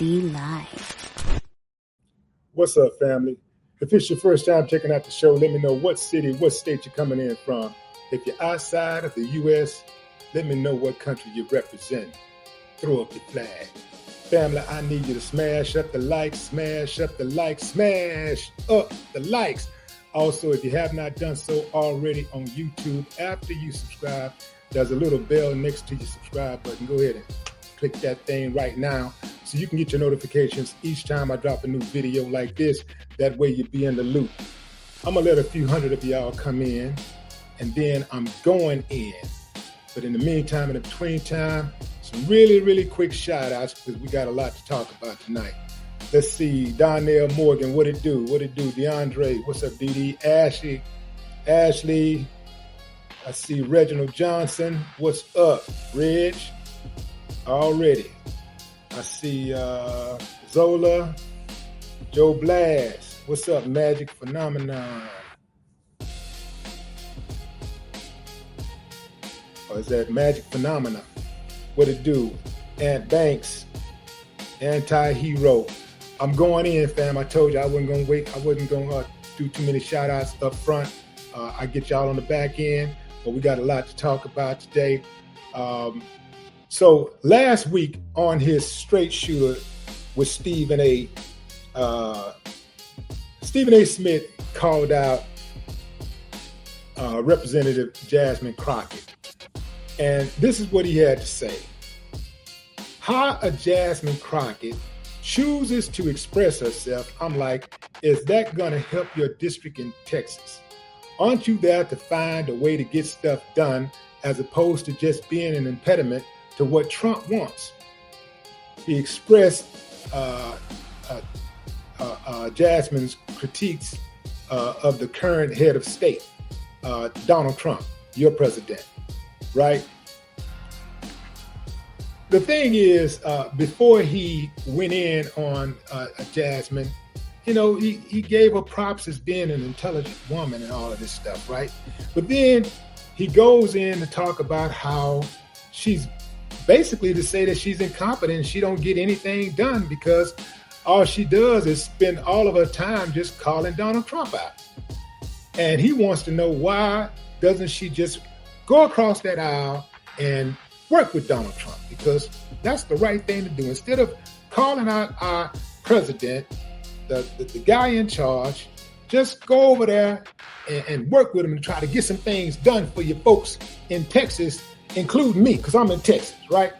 D Live. What's up, family? If it's your first time checking out the show, let me know what city, what state you're coming in from. If you're outside of the U.S., let me know what country you represent. Throw up your flag. Family, I need you to smash up the likes, smash up the likes, smash up the likes. Also, if you have not done so already on YouTube, after you subscribe, there's a little bell next to your subscribe button. Go ahead and click that thing right now so you can get your notifications each time I drop a new video like this. That way you'll be in the loop. I'm going to let a few hundred of y'all come in, and then I'm going in. But in the meantime, in the between time, some really quick shout outs because we got a lot to talk about tonight. Let's see, Donnell Morgan, what it do? DeAndre, what's up, DD? Ashley, I see Reginald Johnson, what's up? Reg, already. I see Zola, Joe Blast, what's up, Magic Phenomenon? Or is that Magic Phenomena? What it do? Ant Banks, Anti-Hero. I'm going in, fam. I told you I wasn't going to wait. I wasn't going to do too many shout outs up front. I get y'all on the back end, but we got a lot to talk about today. So last week on his straight shooter with StephenASmith called out Representative Jasmine Crockett. And this is what he had to say. How a Jasmine Crockett chooses to express herself, I'm like, is that going to help your district in Texas? Aren't you there to find a way to get stuff done as opposed to just being an impediment to what Trump wants? He expressed Jasmine's critiques of the current head of state, Donald Trump, your president. Right? The thing is, before he went in on Jasmine, you know, he gave her props as being an intelligent woman and all of this stuff, right? But then he goes in to talk about how she's basically to say that she's incompetent and she don't get anything done because all she does is spend all of her time just calling Donald Trump out. And he wants to know why doesn't she just go across that aisle and work with Donald Trump, because that's the right thing to do. Instead of calling out our president, the guy in charge, just go over there and work with him and try to get some things done for you folks in Texas, including me, because I'm in Texas, right?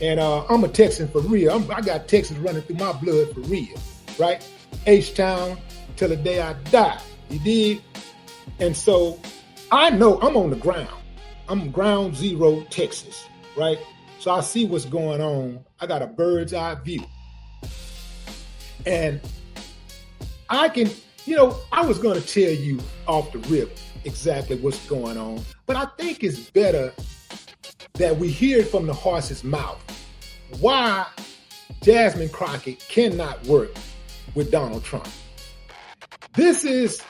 And I'm a Texan for real. I got Texas running through my blood for real, right? H-Town till the day I die, you dig? And so I know I'm on the ground. I'm ground zero, Texas, right? So I see what's going on. I got a bird's eye view. And I can, you know, I was going to tell you off the rip exactly what's going on, but I think it's better that we hear it from the horse's mouth why Jasmine Crockett cannot work with Donald Trump. This is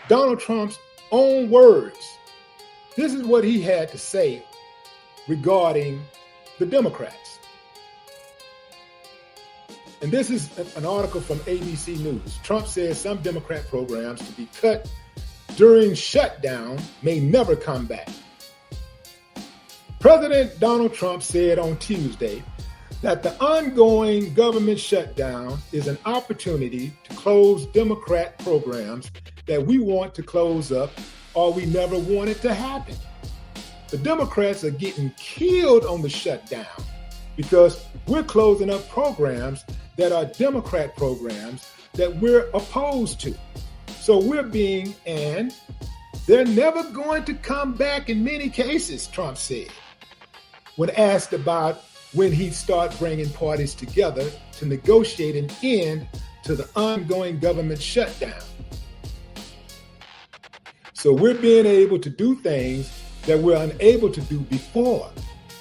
Donald Trump's own words. This is what he had to say regarding the Democrats. And this is an article from ABC News. Trump says some Democrat programs to be cut during shutdown may never come back. President Donald Trump said on Tuesday that the ongoing government shutdown is an opportunity to close Democrat programs that we want to close up or we never want it to happen. The Democrats are getting killed on the shutdown because we're closing up programs that are Democrat programs that we're opposed to. So and they're never going to come back in many cases, Trump said, when asked about when he'd start bringing parties together to negotiate an end to the ongoing government shutdown. So we're being able to do things that we're unable to do before.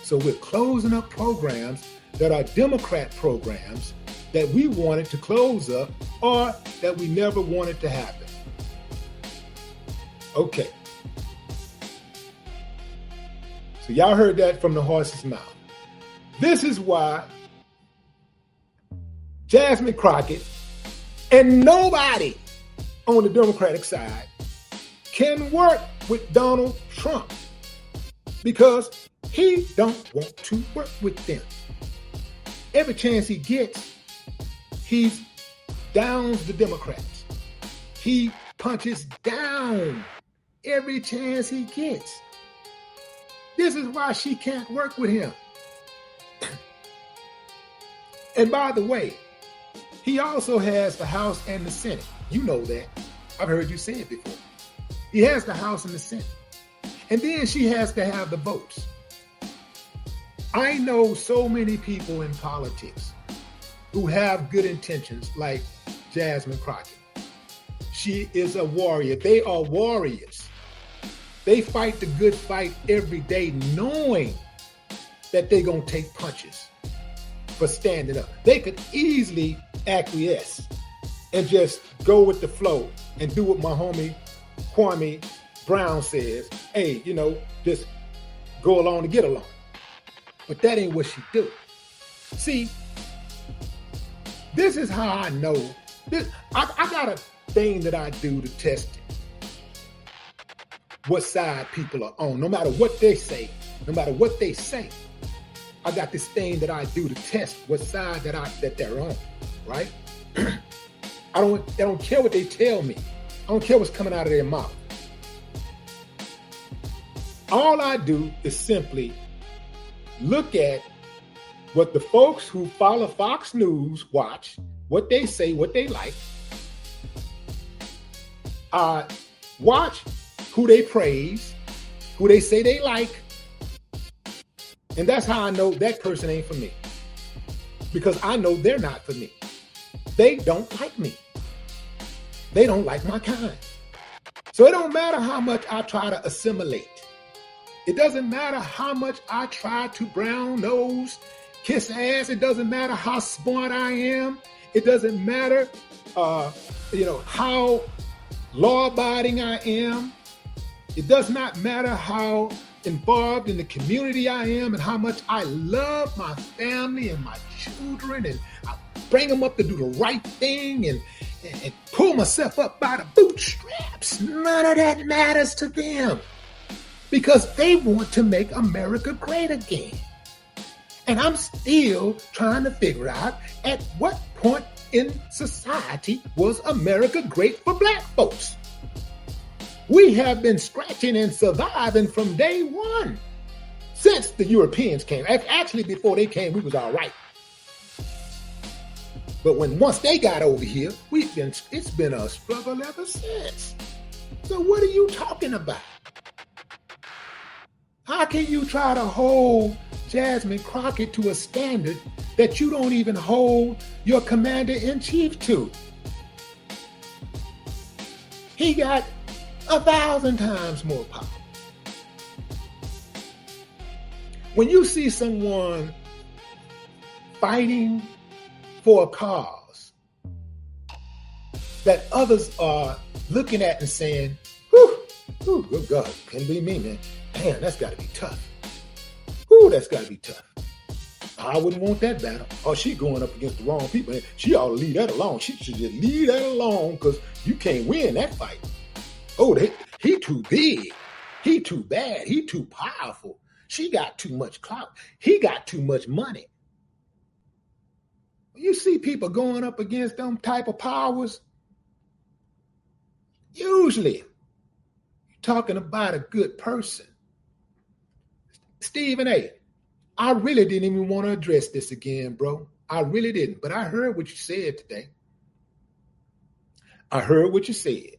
So we're closing up programs that are Democrat programs that we wanted to close up or that we never wanted to happen. Okay. So y'all heard that from the horse's mouth. This is why Jasmine Crockett, and nobody on the Democratic side can work with Donald Trump because he don't want to work with them. Every chance he gets, he downs the Democrats. He punches down every chance he gets. This is why she can't work with him. And by the way, he also has the House and the Senate. You know that. I've heard you say it before. He has the House and the Senate. And then she has to have the votes. I know so many people in politics who have good intentions, like Jasmine Crockett. She is a warrior. They are warriors. They fight the good fight every day, knowing that they're going to take punches for standing up. They could easily acquiesce and just go with the flow and do what my homie Kwame Brown says. Hey, just go along to get along. But that ain't what she do. See, this is how I know. I got a thing that I do to test what side people are on. No matter what they say, I got this thing that I do to test what side that they're on, right? I don't care what they tell me. I don't care what's coming out of their mouth. All I do is simply look at what the folks who follow Fox News watch, what they say, what they like. I watch who they praise, who they say they like. And that's how I know that person ain't for me. Because I know they're not for me. They don't like me. They don't like my kind. So it don't matter how much I try to assimilate. It doesn't matter how much I try to brown nose, kiss ass. It doesn't matter how smart I am. It doesn't matter, how law-abiding I am. It does not matter how involved in the community I am and how much I love my family and my children, and I bring them up to do the right thing and pull myself up by the bootstraps. None of that matters to them because they want to make America great again. And I'm still trying to figure out at what point in society was America great for black folks? We have been scratching and surviving from day one since the Europeans came. Actually, before they came, we was all right. But once they got over here, it's been a struggle ever since. So what are you talking about? How can you try to hold Jasmine Crockett to a standard that you don't even hold your commander-in-chief to? He got 1,000 times more power. When you see someone fighting for a cause that others are looking at and saying, whew, good God, couldn't be me, man. Damn, that's got to be tough. Whew, that's got to be tough. I wouldn't want that battle. Oh, she going up against the wrong people. She ought to leave that alone. She should just leave that alone because you can't win that fight. Oh, he too big. He too bad. He too powerful. She got too much clout. He got too much money. You see people going up against them type of powers, usually you're talking about a good person. Stephen A., I really didn't even want to address this again, bro. I really didn't. But I heard what you said today. I heard what you said.